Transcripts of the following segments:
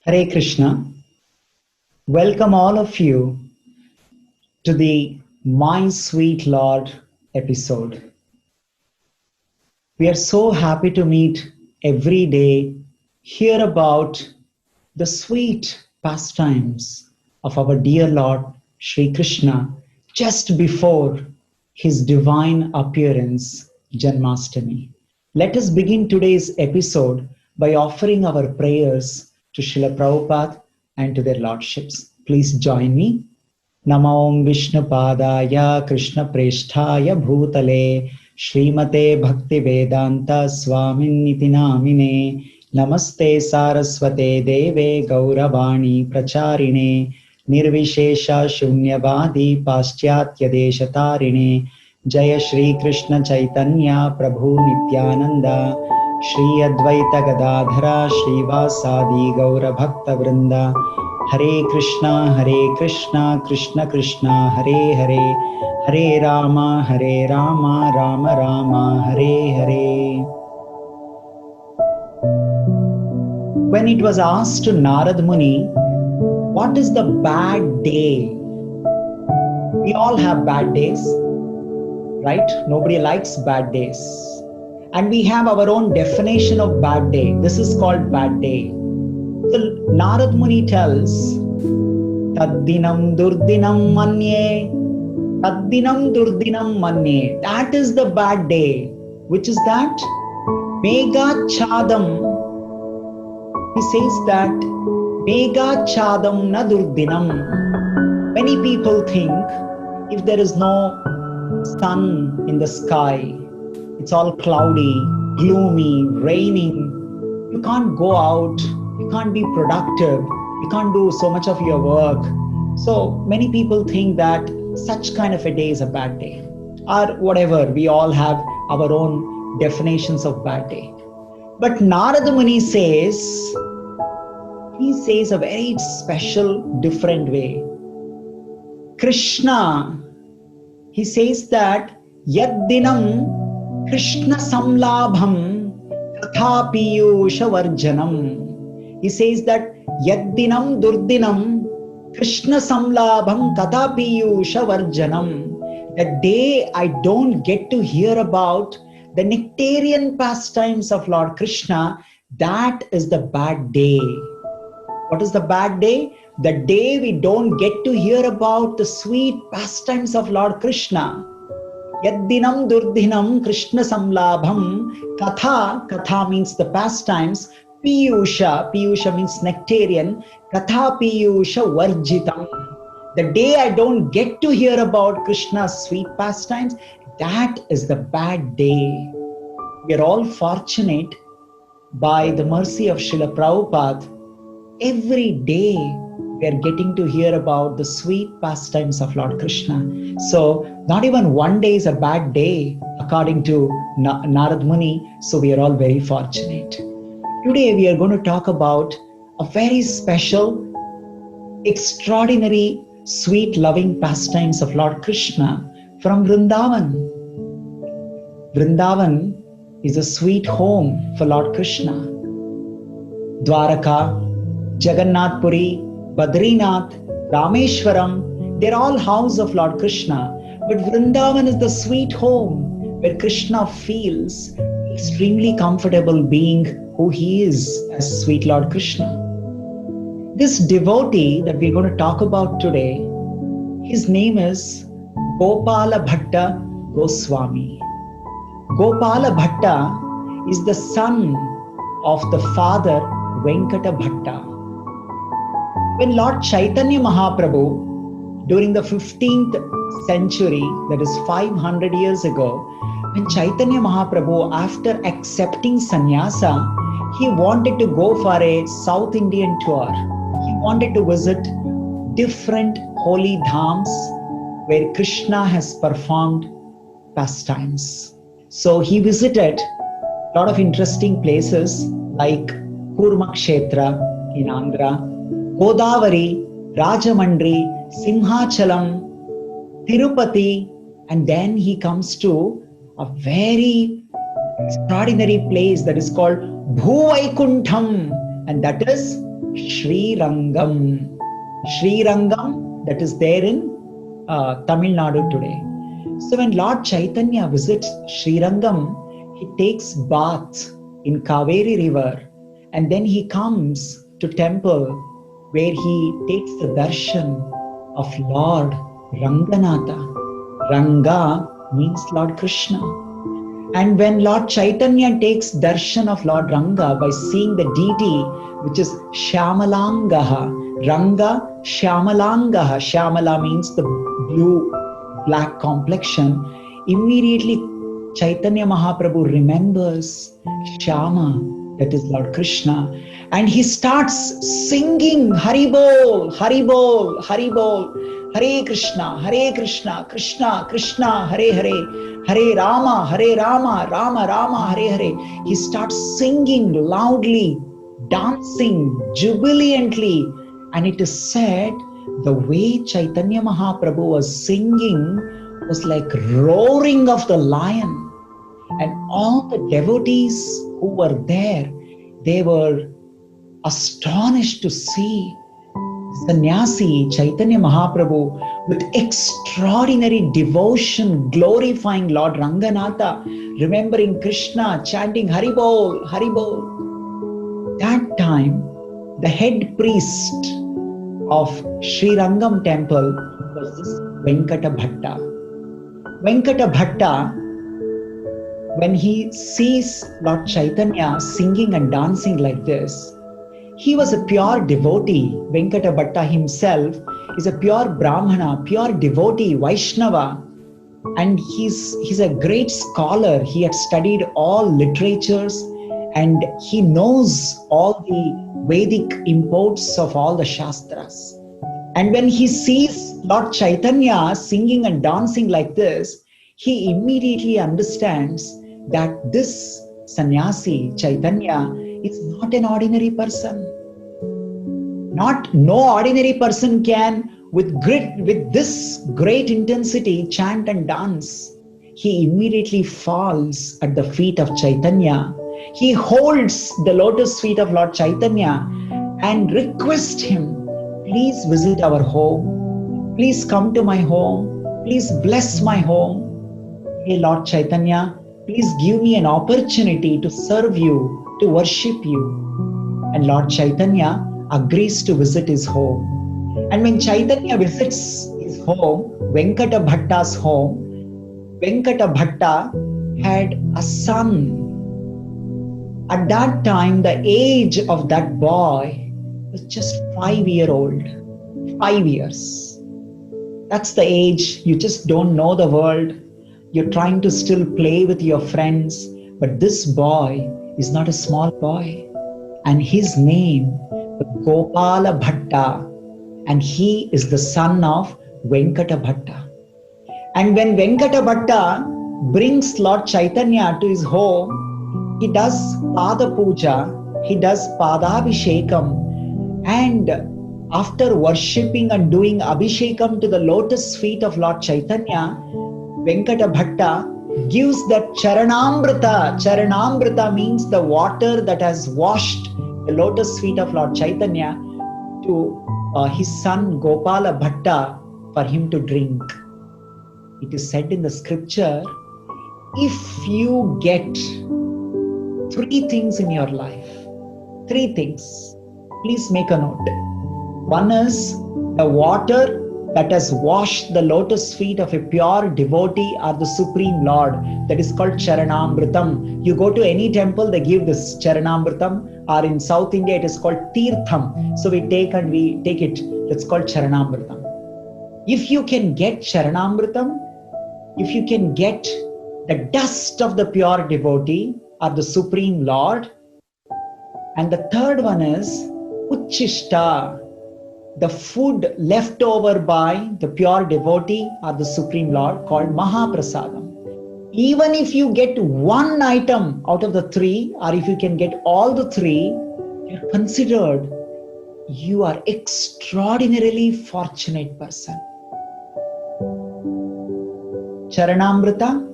Hare Krishna. Welcome all of you to the My Sweet Lord episode. We are so happy to meet every day, hear about the sweet pastimes of our dear Lord Sri Krishna just before his divine appearance, Janmashtami. Let us begin today's episode by offering our prayers to Srila Prabhupada and to their lordships. Please join me. नमो विष्णुपादाय कृष्णप्रेष्ठाय भूतले श्रीमते भक्तिवेदान्त स्वामिन्निति नामिने नमस्ते सारस्वते देवे गौरवाणी प्रचारिणे निर्विशेष शून्यवादी पाश्चात्य देशतारिणे जय श्री कृष्ण चैतन्य प्रभु नित्यानंद श्री अद्वैत गदाधर श्रीवासादि गौर भक्त वृंदा हरे Krishna Krishna Krishna Hare Hare Hare Ram Ram Ram Hare Hare. When it was asked to Narad Muni, what is the bad day? We all have bad days, right? Nobody likes bad days. And we have our own definition of bad day. This is called bad day. So Narad Muni tells, Taddinam Durdinam Manye, Taddinam Durdinam Manye. That is the bad day. Which is that? Mega Chadam. He says that Mega Chadam na Durdinam. Many people think if there is no sun in the sky, it's all cloudy, gloomy, raining, you can't go out. You can't be productive. You can't do so much of your work. So many people think that such kind of a day is a bad day. Or whatever, we all have our own definitions of bad day. But Narada Muni says, he says a very special, different way. Krishna, he says that Yaddinam Krishna Samlabham Katha Piyusha Varjanam. He says that Yaddinam Durdinam Krishna Samlabham Katha Piyusha Varjanam. The day I don't get to hear about the nectarian pastimes of Lord Krishna, that is the bad day. What is the bad day? The day we don't get to hear about the sweet pastimes of Lord Krishna. Yaddinam Durdinam Krishna Samlabham Katha. Katha means the pastimes. Piyusha means nectarian. Katha Piyusha Varjitam. The day I don't get to hear about Krishna's sweet pastimes, that is the bad day. We are all fortunate by the mercy of Srila Prabhupada. Every day we are getting to hear about the sweet pastimes of Lord Krishna. So not even one day is a bad day according to Narad Muni. So we are all very fortunate. Today we are going to talk about a very special, extraordinary, sweet, loving pastimes of Lord Krishna from Vrindavan. Vrindavan is a sweet home for Lord Krishna. Dwaraka, Jagannath Puri, Badrinath, Rameshwaram, they're all house of Lord Krishna. But Vrindavan is the sweet home where Krishna feels extremely comfortable being who he is as sweet Lord Krishna. This devotee that we're going to talk about today, his name is Gopala Bhatta Goswami. Gopala Bhatta is the son of the father Venkata Bhatta. When Lord Chaitanya Mahaprabhu, during the 15th century, that is 500 years ago, when Chaitanya Mahaprabhu, after accepting sannyasa, he wanted to go for a South Indian tour. He wanted to visit different holy dhams where Krishna has performed pastimes. So he visited a lot of interesting places like Kurmakshetra in Andhra, Godavari, Rajamandri, Simhachalam, Tirupati, and then he comes to a very extraordinary place that is called Bhuvaikuntham, and that is Sri Rangam. Sri Rangam, that is there in Tamil Nadu today. So when Lord Chaitanya visits Sri Rangam, he takes bath in Kaveri river, and then he comes to temple where he takes the darshan of Lord Ranganatha. Ranga means Lord Krishna. And when Lord Chaitanya takes darshan of Lord Ranga by seeing the deity, which is Shyamalangaha, Ranga Shyamalangaha, Shyamala means the blue, black complexion, immediately Chaitanya Mahaprabhu remembers Shyama, that is Lord Krishna, and he starts singing Haribol, Haribol, Haribol, Hare Krishna, Krishna Krishna, Hare Hare, Hare Rama, Rama Rama, Hare Hare. He starts singing loudly, dancing jubilantly, and it is said the way Chaitanya Mahaprabhu was singing was like roaring of the lion. And all the devotees who were there, they were astonished to see Sannyasi Chaitanya Mahaprabhu with extraordinary devotion, glorifying Lord Ranganatha, remembering Krishna, chanting Haribol, Haribol. That time, the head priest of Sri Rangam temple was this Venkata Bhatta. Venkata Bhatta, when he sees Lord Chaitanya singing and dancing like this, he was a pure devotee. Venkata Bhatta himself is a pure Brahmana, pure devotee, Vaishnava. And he's a great scholar. He had studied all literatures and he knows all the Vedic imports of all the Shastras. And when he sees Lord Chaitanya singing and dancing like this, he immediately understands that this sannyasi, Chaitanya, is not an ordinary person. No ordinary person can, with this great intensity, chant and dance. He immediately falls at the feet of Chaitanya. He holds the lotus feet of Lord Chaitanya and requests him, please visit our home. Please come to my home. Please bless my home. Hey Lord Chaitanya, please give me an opportunity to serve you, to worship you. And Lord Chaitanya agrees to visit his home. And when Chaitanya visits his home, Venkata Bhatta's home, Venkata Bhatta had a son. At that time, the age of that boy was just 5-year-old. 5 years. That's the age you just don't know the world. You're trying to still play with your friends. But this boy is not a small boy. And his name was Gopala Bhatta. And he is the son of Venkata Bhatta. And when Venkata Bhatta brings Lord Chaitanya to his home, he does Pada Puja, he does Padabhishekam, and after worshipping and doing Abhishekam to the lotus feet of Lord Chaitanya, Venkata Bhatta gives that Charanamrita. Charanamrita means the water that has washed the lotus feet of Lord Chaitanya to his son Gopala Bhatta for him to drink. It is said in the scripture, if you get 3 things in your life, 3 things, please make a note. One is the water that has washed the lotus feet of a pure devotee or the Supreme Lord. That is called Charanamritam. You go to any temple, they give this Charanamritam, or in South India, it is called Tirtham. So we take it. That's called Charanamritam. If you can get Charanamritam, if you can get the dust of the pure devotee or the Supreme Lord, and the third one is Uchishta, the food left over by the pure devotee or the Supreme Lord, called Mahaprasadam. Even if you get one item out of the 3, or if you can get all the 3, you're considered you are extraordinarily fortunate person. Charanamrita,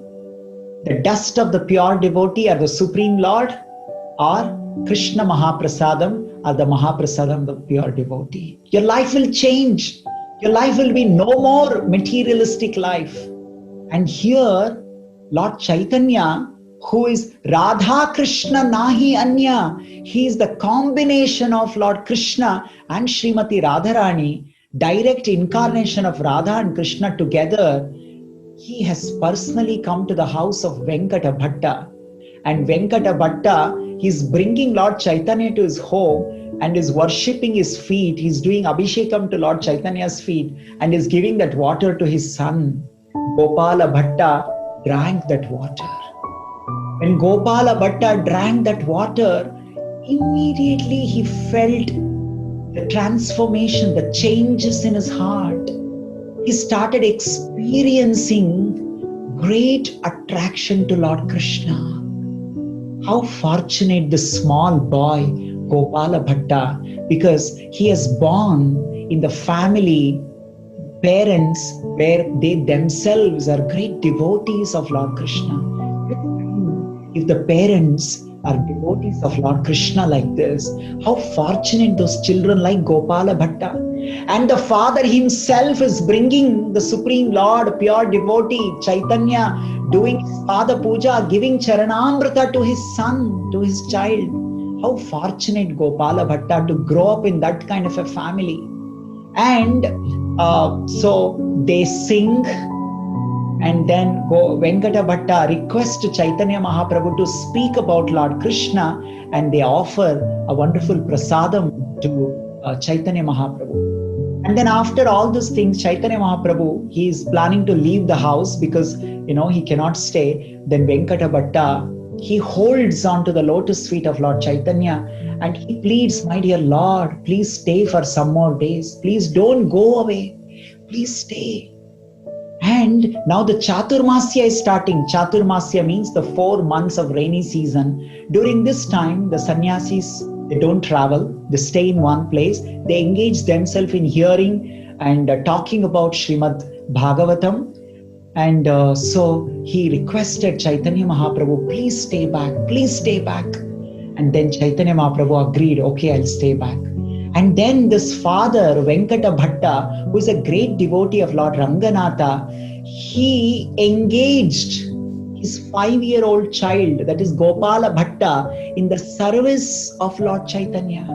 the dust of the pure devotee or the Supreme Lord, or Krishna Mahaprasadam, are the Mahaprasadam of pure devotee. Your life will change. Your life will be no more materialistic life. And here, Lord Chaitanya, who is Radha Krishna Nahi Anya, he is the combination of Lord Krishna and Srimati Radharani, direct incarnation of Radha and Krishna together. He has personally come to the house of Venkata Bhatta. And Venkata Bhatta, he's bringing Lord Chaitanya to his home and is worshipping his feet. He's doing Abhishekam to Lord Chaitanya's feet and is giving that water to his son. Gopala Bhatta drank that water. When Gopala Bhatta drank that water, immediately he felt the transformation, the changes in his heart. He started experiencing great attraction to Lord Krishna. How fortunate this small boy, Gopala Bhatta, because he is born in the family, parents where they themselves are great devotees of Lord Krishna. If the parents are devotees of Lord Krishna like this, how fortunate those children like Gopala Bhatta. And the father himself is bringing the Supreme Lord, pure devotee, Chaitanya, doing his Pada Puja, giving Charanamrita to his son, to his child. How fortunate Gopala Bhatta to grow up in that kind of a family. And so they sing, and then Venkata Bhatta requests Chaitanya Mahaprabhu to speak about Lord Krishna, and they offer a wonderful prasadam to Chaitanya Mahaprabhu. And then after all these things, Chaitanya Mahaprabhu, he is planning to leave the house because, he cannot stay. Then Venkata Bhatta, he holds on to the lotus feet of Lord Chaitanya and he pleads, my dear Lord, please stay for some more days. Please don't go away. Please stay. And now the Chaturmasya is starting. Chaturmasya means the 4 months of rainy season. During this time, the sannyasis, they don't travel. They stay in one place. They engage themselves in hearing and talking about Srimad Bhagavatam. And so he requested Chaitanya Mahaprabhu, please stay back, please stay back. And then Chaitanya Mahaprabhu agreed, okay, I'll stay back. And then this father, Venkata Bhatta, who is a great devotee of Lord Ranganatha, he engaged his 5-year-old child, that is Gopala Bhatta, in the service of Lord Chaitanya.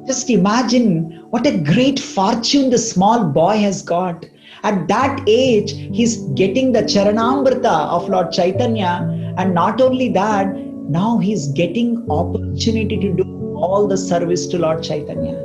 Just imagine what a great fortune the small boy has got. At that age, he's getting the Charanamrita of Lord Chaitanya, and not only that, now he's getting opportunity to do all the service to Lord Chaitanya.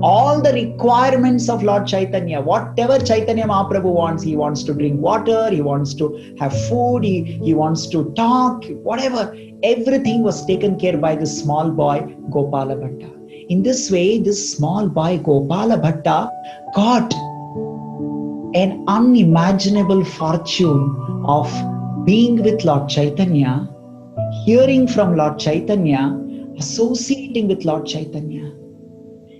All the requirements of Lord Chaitanya, whatever Chaitanya Mahaprabhu wants, he wants to drink water, he wants to have food, he wants to talk, whatever, everything was taken care by this small boy, Gopala Bhatta. In this way, this small boy, Gopala Bhatta, got an unimaginable fortune of being with Lord Chaitanya, hearing from Lord Chaitanya, associating with Lord Chaitanya.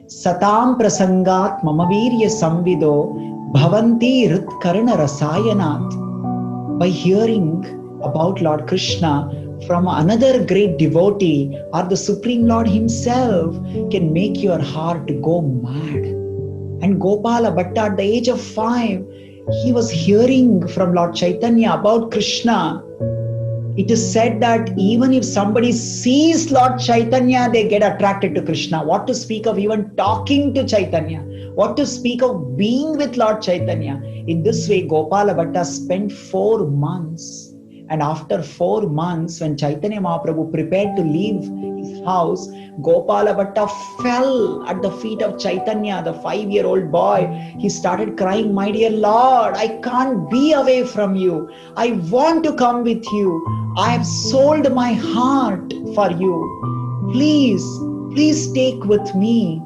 Satam prasangat mamavirya samvido bhavanti ritkarna rasayanat. By hearing about Lord Krishna from another great devotee or the Supreme Lord himself can make your heart go mad. And Gopala Bhatta, at the age of 5, he was hearing from Lord Chaitanya about Krishna. It is said that even if somebody sees Lord Chaitanya, they get attracted to Krishna. What to speak of even talking to Chaitanya? What to speak of being with Lord Chaitanya? In this way, Gopala Bhatta spent 4 months. And after 4 months, when Chaitanya Mahaprabhu prepared to leave his house, Gopala Bhatta fell at the feet of Chaitanya, the 5-year-old boy. He started crying, my dear Lord, I can't be away from you. I want to come with you. I have sold my heart for you. Please take with me.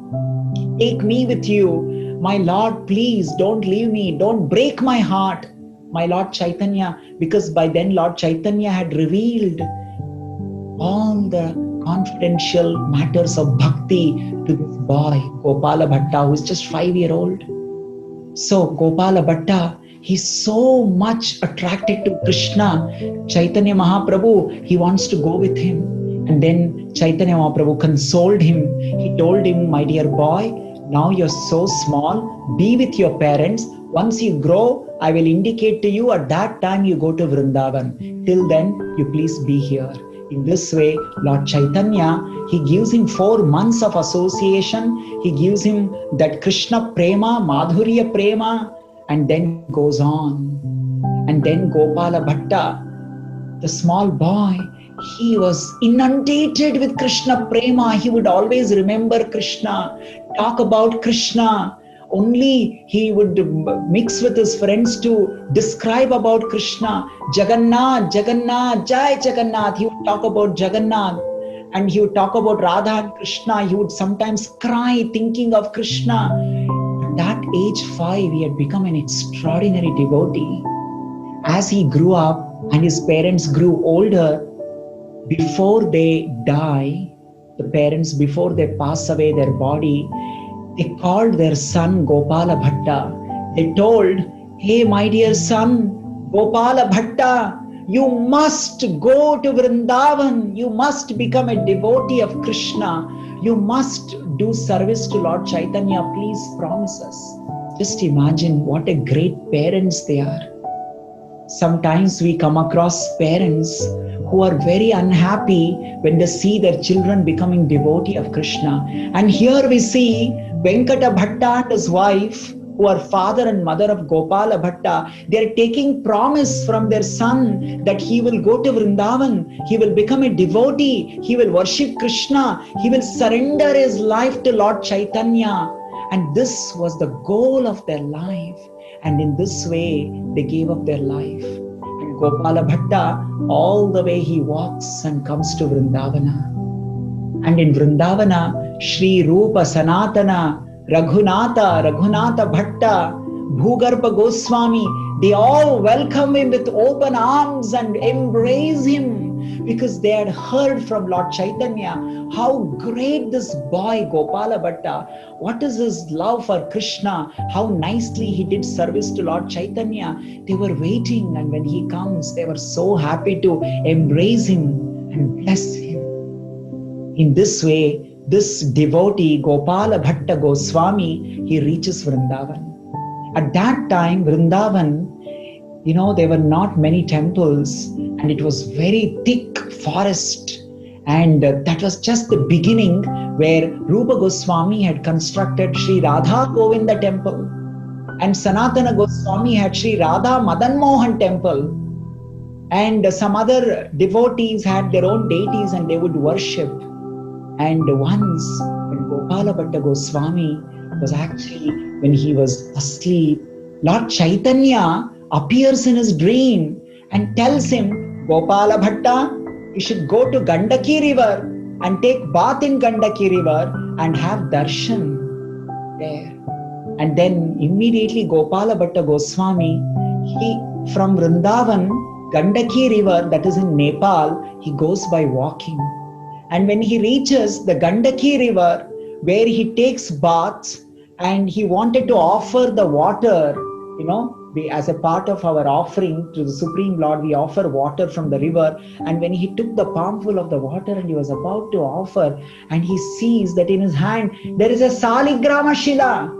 Take me with you. My Lord, please don't leave me. Don't break my heart. My Lord Chaitanya, because by then Lord Chaitanya had revealed all the confidential matters of bhakti to this boy, Gopala Bhatta, who is just 5-year-old. So Gopala Bhatta, he's so much attracted to Krishna. Chaitanya Mahaprabhu, he wants to go with him. And then Chaitanya Mahaprabhu consoled him. He told him, my dear boy, now you're so small, be with your parents. Once you grow, I will indicate to you, at that time you go to Vrindavan. Till then, you please be here. In this way, Lord Chaitanya, he gives him 4 months of association. He gives him that Krishna Prema, Madhurya Prema, and then goes on. And then Gopala Bhatta, the small boy, he was inundated with Krishna Prema. He would always remember Krishna, talk about Krishna. Only he would mix with his friends to describe about Krishna. Jagannath, Jagannath, Jai Jagannath. He would talk about Jagannath. And he would talk about Radha and Krishna. He would sometimes cry thinking of Krishna. At that age 5, he had become an extraordinary devotee. As he grew up and his parents grew older, before they die, the parents, before they pass away their body, they called their son Gopala Bhatta. They told, hey, my dear son, Gopala Bhatta, you must go to Vrindavan. You must become a devotee of Krishna. You must do service to Lord Chaitanya. Please promise us. Just imagine what a great parents they are. Sometimes we come across parents who are very unhappy when they see their children becoming devotee of Krishna. And here we see Venkata Bhatta and his wife, who are father and mother of Gopala Bhatta, they are taking promise from their son that he will go to Vrindavan, he will become a devotee, he will worship Krishna, he will surrender his life to Lord Chaitanya. And this was the goal of their life. And in this way, they gave up their life. And Gopala Bhatta, all the way he walks and comes to Vrindavana. And in Vrindavana, Shri Rupa Sanatana, Raghunatha Bhatta, Bhugarbha Goswami, they all welcome him with open arms and embrace him, because they had heard from Lord Chaitanya how great this boy Gopala Bhatta, what is his love for Krishna, how nicely he did service to Lord Chaitanya. They were waiting, and when he comes, they were so happy to embrace him and bless him. In this way, this devotee Gopala Bhatta Goswami, he reaches Vrindavan. At that time, Vrindavan, there were not many temples, and it was very thick forest. And that was just the beginning where Rupa Goswami had constructed Sri Radha Govinda temple, and Sanatana Goswami had Sri Radha Madan Mohan temple, and some other devotees had their own deities and they would worship. And once when Gopala Bhatta Goswami was actually, when he was asleep, Lord Chaitanya appears in his dream and tells him, Gopala Bhatta, you should go to Gandaki river and take bath in Gandaki river and have darshan there. And then immediately Gopala Bhatta Goswami, he from Vrindavan, Gandaki river, that is in Nepal, he goes by walking. And when he reaches the Gandaki river, where he takes baths, and he wanted to offer the water, as a part of our offering to the Supreme Lord, we offer water from the river. And when he took the palmful of the water and he was about to offer, and he sees that in his hand there is a Shaligrama Shila.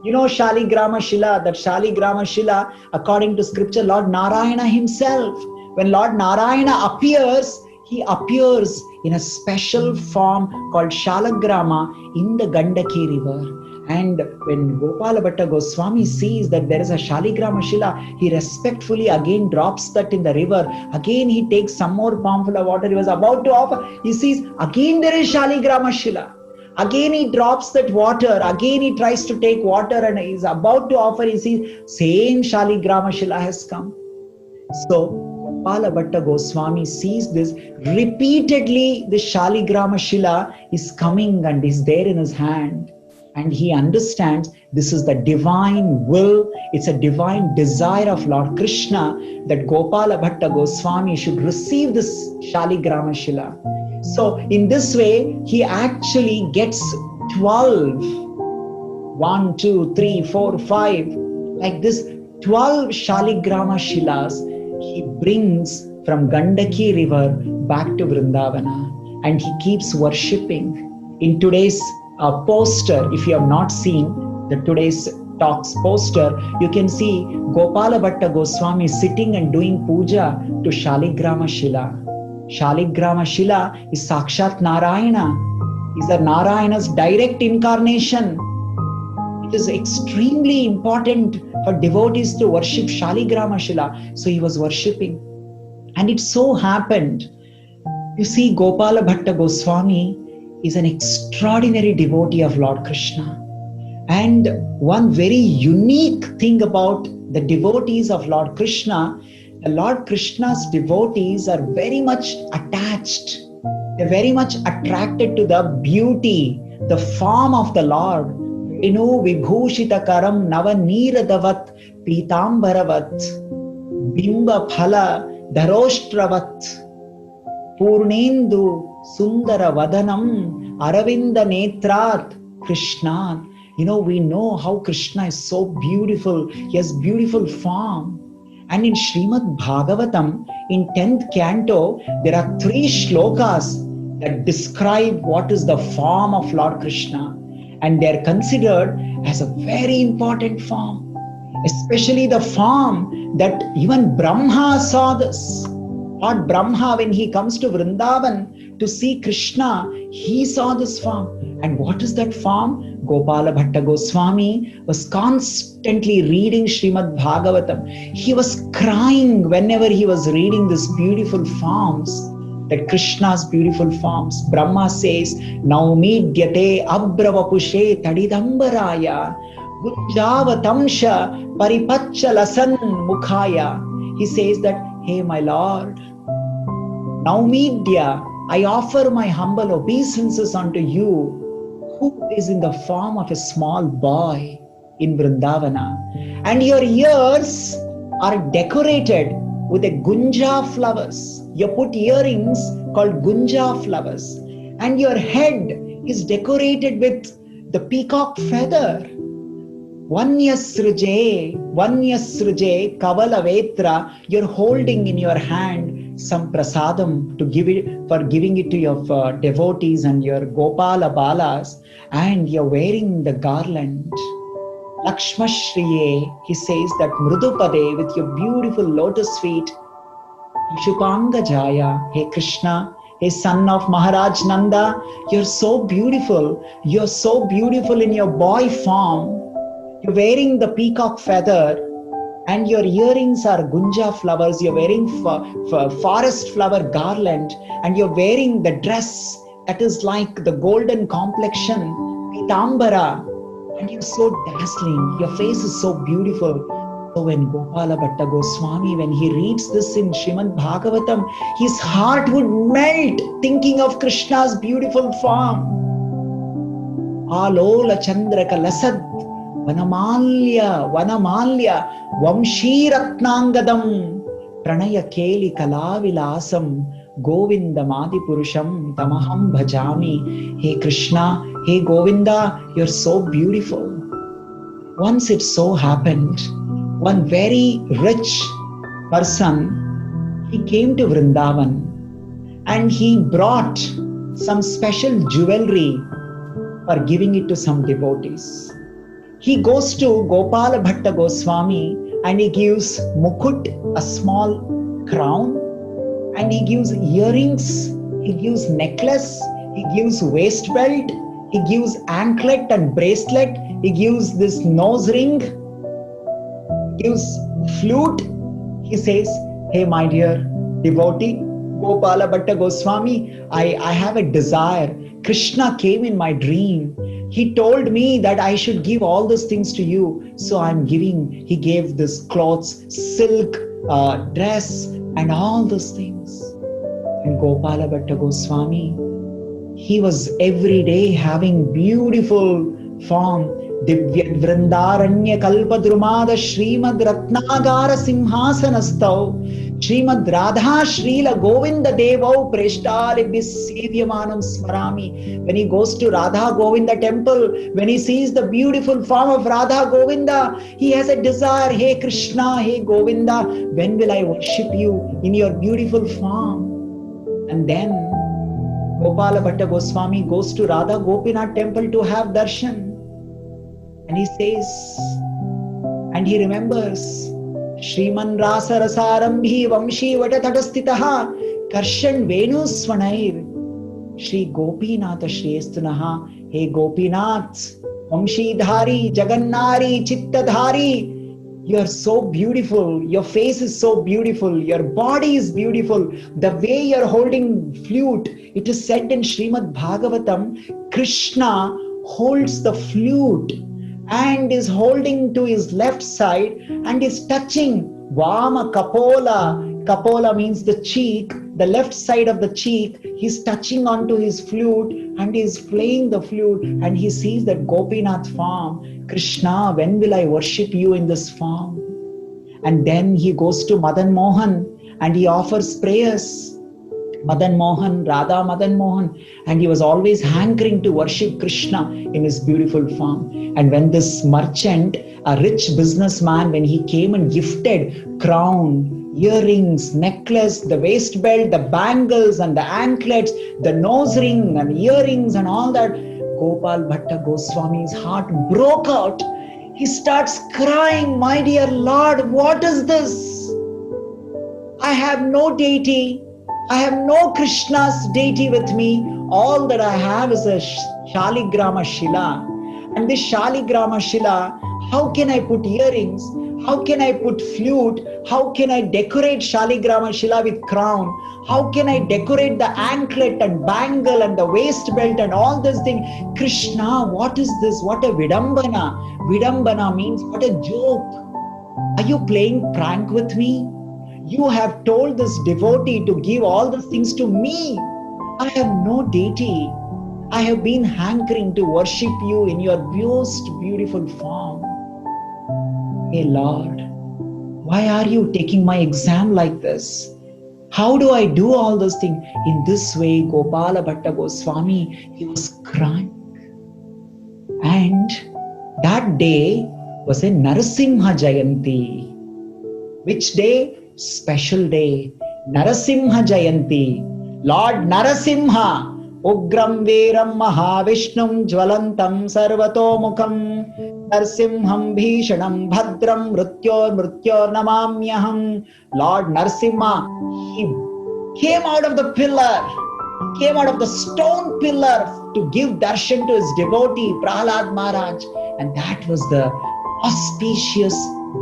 Shaligrama Shila, that Shaligrama Shila, according to scripture, Lord Narayana himself, when Lord Narayana appears, he appears in a special form called Shalagrama in the Gandaki river. And when Gopala Bhatta Goswami sees that there is a Shaligrama Shila, he respectfully again drops that in the river. Again he takes some more palmful of water. He was about to offer. He sees again there is Shaligrama Shila. Again he drops that water. Again he tries to take water and he is about to offer. He sees same Shaligrama Shila has come. So Gopala Bhatta Goswami sees this repeatedly. The Shaligrama Shila is coming and is there in his hand. And he understands this is the divine will, it's a divine desire of Lord Krishna that Gopala Bhatta Goswami should receive this Shaligrama Shila. So in this way, he actually gets 12, 1, 2, 3, 4, 5, like this 12 Shaligrama Shilas he brings from Gandaki river back to Vrindavana. and he keeps worshipping. In today's poster, if you have not seen the today's talks poster, you can see Gopala Bhatta Goswami sitting and doing puja to Shaligrama Shila. Shaligrama Shila is Sakshat Narayana, is the Narayana's direct incarnation. It is extremely important for devotees to worship Shaligrama Shila. So he was worshipping. And it so happened, you see, Gopala Bhatta Goswami is an extraordinary devotee of Lord Krishna. And one very unique thing about the devotees of Lord Krishna, the Lord Krishna's devotees are very much attached. They're very much attracted to the beauty, the form of the Lord. Venu Vibhushita Karam Nava Neeradavat Pitambaravat Bimba Phala Dharoshtravat Purnendu Sundara Vadanam Aravinda Netrat Krishnat. We know how Krishna is so beautiful. He has beautiful form. And in Srimad Bhagavatam, in 10th canto, there are 3 shlokas that describe what is the form of Lord Krishna. And they are considered as a very important form. Especially the form that even Brahma saw this. Lord Brahma, when he comes to Vrindavan to see Krishna, he saw this form. And what is that form? Gopala Bhatta Goswami was constantly reading Srimad Bhagavatam. He was crying whenever he was reading these beautiful forms, that Krishna's beautiful forms. Brahma says, Naumidhyate Abravapushe Tadidambaraya Gujjavatamsha Paripachalasan Mukhaya. He says that, hey my Lord, Naumidya, I offer my humble obeisances unto you, who is in the form of a small boy in Vrindavana. And your ears are decorated with a gunja flowers. You put earrings called gunja flowers. And your head is decorated with the peacock feather. Vanyasruje Kavala Vetra, you're holding in your hand some prasadam to give it, for giving it to your devotees and your Gopala Balas, and you're wearing the garland. Lakshmashriye, he says that Mrudupade, with your beautiful lotus feet. Shupanga Jaya, hey Krishna, hey son of Maharaj Nanda, you're so beautiful. You're so beautiful in your boy form. You're wearing the peacock feather, and your earrings are gunja flowers. You're wearing forest flower garland, and you're wearing the dress that is like the golden complexion, pitambara, and you're so dazzling. Your face is so beautiful. So when Gopala Bhatta Goswami, when he reads this in Srimad Bhagavatam, his heart would melt thinking of Krishna's beautiful form. Alola Chandraka Lasad Vanamalya Vamshi Ratnangadam Pranaya Keli Kalavilasam Govinda Madipurusham Tamaham Bhajami. Hey Krishna, hey Govinda, you're so beautiful. Once it so happened, one very rich person, he came to Vrindavan and he brought some special jewelry for giving it to some devotees. He goes to Gopala Bhatta Goswami and he gives mukut, a small crown, and he gives earrings, he gives necklace, he gives waist belt, he gives anklet and bracelet, he gives this nose ring, he gives flute. He says, hey my dear devotee, Gopala Bhatta Goswami, I have a desire. Krishna came in my dream. He told me that I should give all these things to you. So I'm giving. He gave this clothes, silk, dress, and all those things. And Gopala Bhatta Goswami, he was every day having beautiful form. Divyad Vrindaranya Kalpadrumada Srimad Ratnagara Simhasanastau Srimad Radha Srila Govinda Devo Preshtalibis Sevyamanam Smarami. When he goes to Radha Govinda temple, when he sees the beautiful form of Radha Govinda, he has a desire, hey Krishna, hey Govinda, when will I worship you in your beautiful form? And then Gopala Bhatta Goswami goes to Radha Gopinath temple to have darshan. And he says, and he remembers, Shriman Rasa Rasarambhi Vamshi Vatatadastitaha Karshan Venuswanair Shri Gopinatha Shreyastunaha. Hey Gopinath, Vamshi Dhari, Jagannari, Chittadhari, you are so beautiful. Your face is so beautiful. Your body is beautiful. The way you are holding flute, it is said in Srimad Bhagavatam, Krishna holds the flute and is holding to his left side and is touching Vama Kapola. Kapola means the cheek, the left side of the cheek. He's touching onto his flute and he's playing the flute, and he sees that Gopinath form. Krishna, when will I worship you in this form? And then he goes to Madan Mohan and he offers prayers. Madan Mohan, Radha Madan Mohan, and he was always hankering to worship Krishna in his beautiful form. And when this merchant, a rich businessman, when he came and gifted crown, earrings, necklace, the waist belt, the bangles and the anklets, the nose ring and earrings and all that, Gopal Bhatta Goswami's heart broke out. He starts crying, my dear Lord, what is this? I have no deity. I have no Krishna's deity with me. All that I have is a Shaligrama Shila. And this Shaligrama Shila, how can I put earrings? How can I put flute? How can I decorate Shaligrama Shila with crown? How can I decorate the anklet and bangle and the waist belt and all this thing? Krishna, what is this? What a Vidambana. Vidambana means what a joke. Are you playing prank with me? You have told this devotee to give all these things to me. I have no deity. I have been hankering to worship you in your most beautiful form. Hey Lord, why are you taking my exam like this? How do I do all those things? In this way, Gopala Bhatta Goswami, he was crying. And that day was a Narasimha Jayanti. Which day? Special day, Narasimha Jayanti. Lord Narasimha, Ugram Veram Mahavishnum Jvalantam Sarvatomukam Narsimham Bhishanam Bhadram Mrityor Namamyaham. Lord Narasimha, he came out of the pillar, came out of the stone pillar to give darshan to his devotee Prahlad Maharaj, and that was the auspicious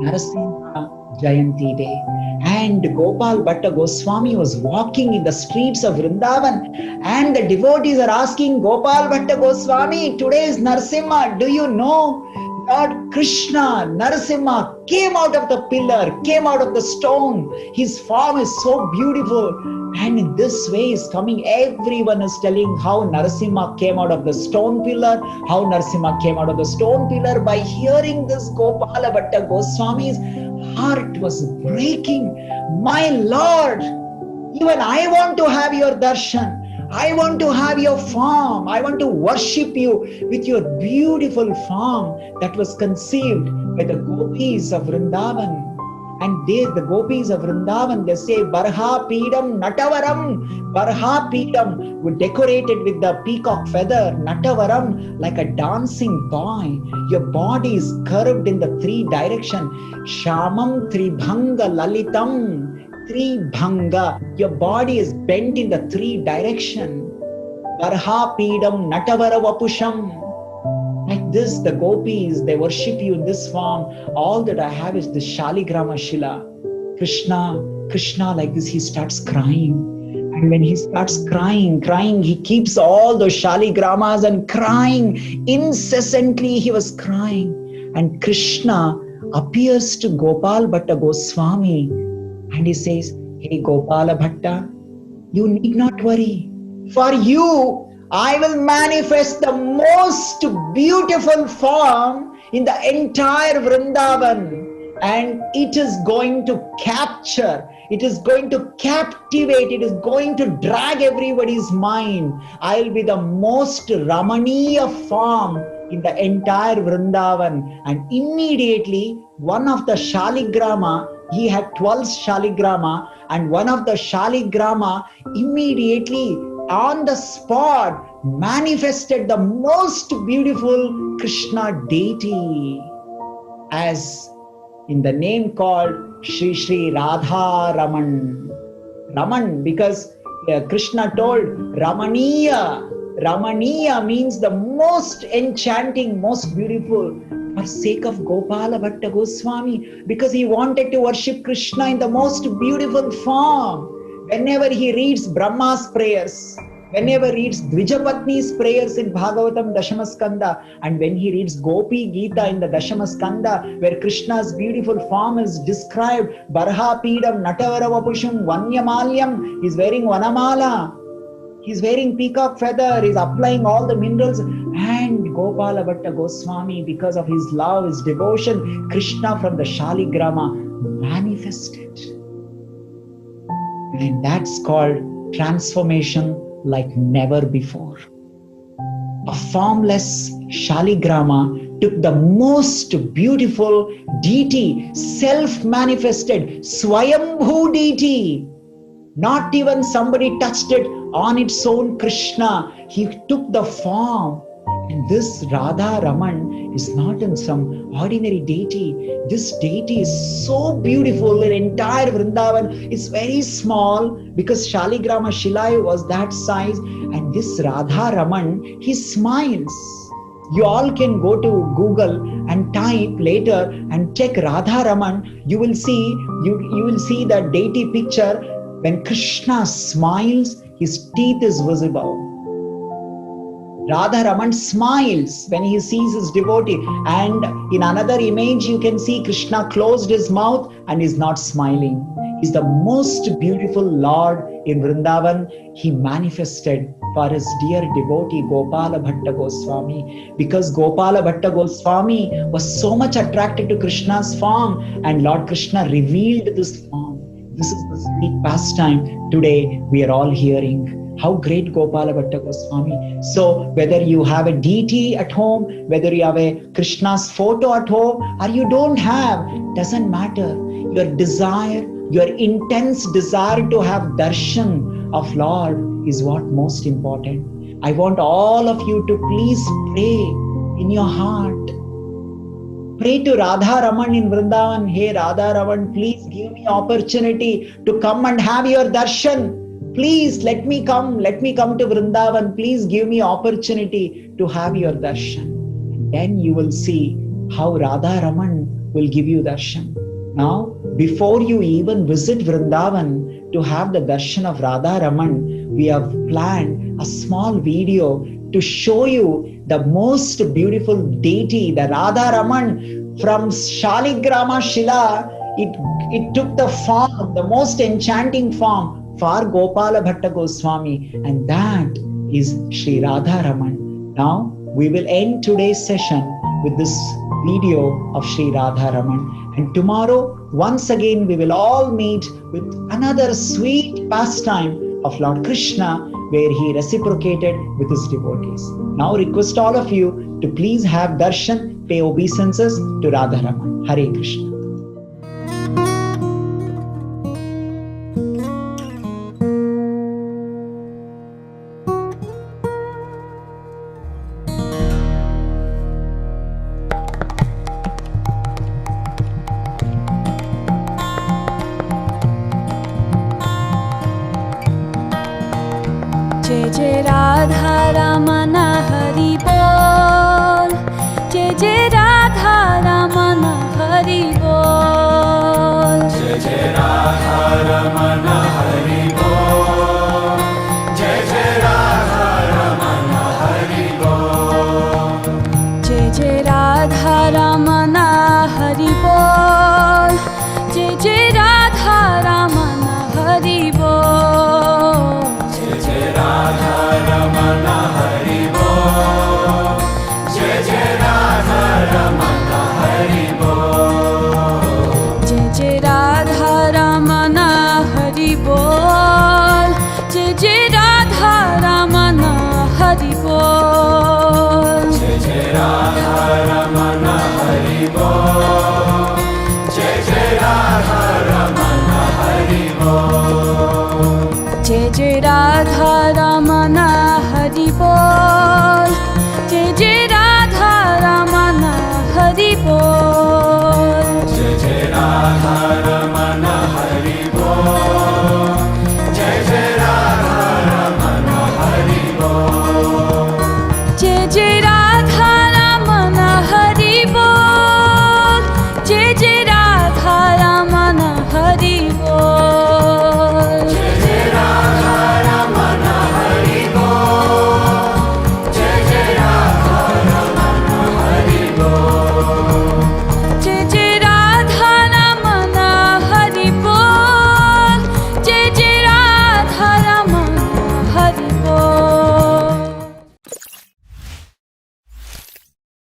Narasimha Jayanti day. And Gopal Bhatta Goswami was walking in the streets of Vrindavan, and the devotees are asking Gopal Bhatta Goswami, today is Narasimha, do you know? Lord Krishna, Narasimha came out of the pillar, came out of the stone. His form is so beautiful. And in this way is coming, everyone is telling how Narasimha came out of the stone pillar, how Narasimha came out of the stone pillar. By hearing this, Gopala Bhatta Goswami's heart was breaking. My Lord, even I want to have your darshan. I want to have your form. I want to worship you with your beautiful form that was conceived by the gopis of Vrindavan. And they, the gopis of Vrindavan, they say, Barha Peedam Natavaram. Barha Peedam, were decorated with the peacock feather. Natavaram, like a dancing boy. Your body is curved in the three directions. Shamam Tribhanga Lalitam. Tribhanga. Your body is bent in the three directions. Barha Peedam Natavara Vapusham. Like this, the gopis, they worship you in this form. All that I have is the Shaligrama Shila. Krishna, like this, he starts crying. And when he starts crying, he keeps all those Shaligramas and crying. Incessantly, he was crying. And Krishna appears to Gopal Bhatta Goswami. And he says, hey Gopala Bhatta, you need not worry. For you, I will manifest the most beautiful form in the entire Vrindavan, and it is going to capture, it is going to captivate, it is going to drag everybody's mind. I will be the most Ramaniya form in the entire Vrindavan. And immediately, one of the Shaligrama, he had 12 Shaligrama, and one of the Shaligrama immediately on the spot manifested the most beautiful Krishna deity as in the name called Shri Shri Radha Raman. Raman, because Krishna told Ramaniya. Ramaniya means the most enchanting, most beautiful, for sake of Gopala Bhatta Goswami, because he wanted to worship Krishna in the most beautiful form. Whenever he reads Brahma's prayers, whenever he reads Dvijapatni's prayers in Bhagavatam Dashamaskanda, and when he reads Gopi Gita in the Dashamaskanda, where Krishna's beautiful form is described, Barha Pidam Natavara Vapusham Vanyamalyam, he's wearing Vanamala, he's wearing peacock feather, he's applying all the minerals, and Gopala Bhatta Goswami, because of his love, his devotion, Krishna from the Shaligrama manifested. And that's called transformation like never before. A formless Shaligrama took the most beautiful deity, self-manifested, Swayambhu deity. Not even somebody touched it on its own, Krishna. He took the form. And this Radha Raman is not in some ordinary deity. This deity is so beautiful. The entire Vrindavan is very small because Shaligrama Shilai was that size. And this Radha Raman, he smiles. You all can go to Google and type later and check Radha Raman. You will see the deity picture. When Krishna smiles, his teeth is visible. Radha Raman smiles when he sees his devotee, and in another image you can see Krishna closed his mouth and is not smiling. He's the most beautiful Lord in Vrindavan. He manifested for his dear devotee Gopala Bhatta Goswami, because Gopala Bhatta Goswami was so much attracted to Krishna's form, and Lord Krishna revealed this form. This is the sweet pastime today we are all hearing. How great Gopala Bhatta Goswami. So whether you have a deity at home, whether you have a Krishna's photo at home, or you don't have, doesn't matter. Your desire, your intense desire to have darshan of Lord is what most important. I want all of you to please pray in your heart. Pray to Radha Raman in Vrindavan. Hey Radha Raman, please give me opportunity to come and have your darshan. Please let me come to Vrindavan. Please give me opportunity to have your darshan. And then you will see how Radha Raman will give you darshan. Now, before you even visit Vrindavan to have the darshan of Radha Raman, we have planned a small video to show you the most beautiful deity, the Radha Raman from Shaligrama Shila. It took the form, the most enchanting form for Gopala Bhatta Goswami, and that is Shri Radha Raman. Now we will end today's session with this video of Shri Radha Raman, and tomorrow once again we will all meet with another sweet pastime of Lord Krishna, where he reciprocated with his devotees. Now request all of you to please have darshan, pay obeisances to Radha Raman. Hare Krishna. जय जय राधा रमण हरि बोल, जय जय राधा रमण हरि बोल, जय जय राधा रमण हरि बोल, जय जय राधा रमण हरि बोल, जय जय राधा रमण हरि बोल, जय जय राधा रमण हरि बोल, जय जय राधा रमण हरि बोल, जय जय राधा रमण हरि बोल, जय जय राधा रमण हरि बोल, जय जय राधा रमण हरि बोल, जय जय राधा रमण हरि बोल, जय जय राधा रमण हरि बोल, जय जय राधा रमण बोल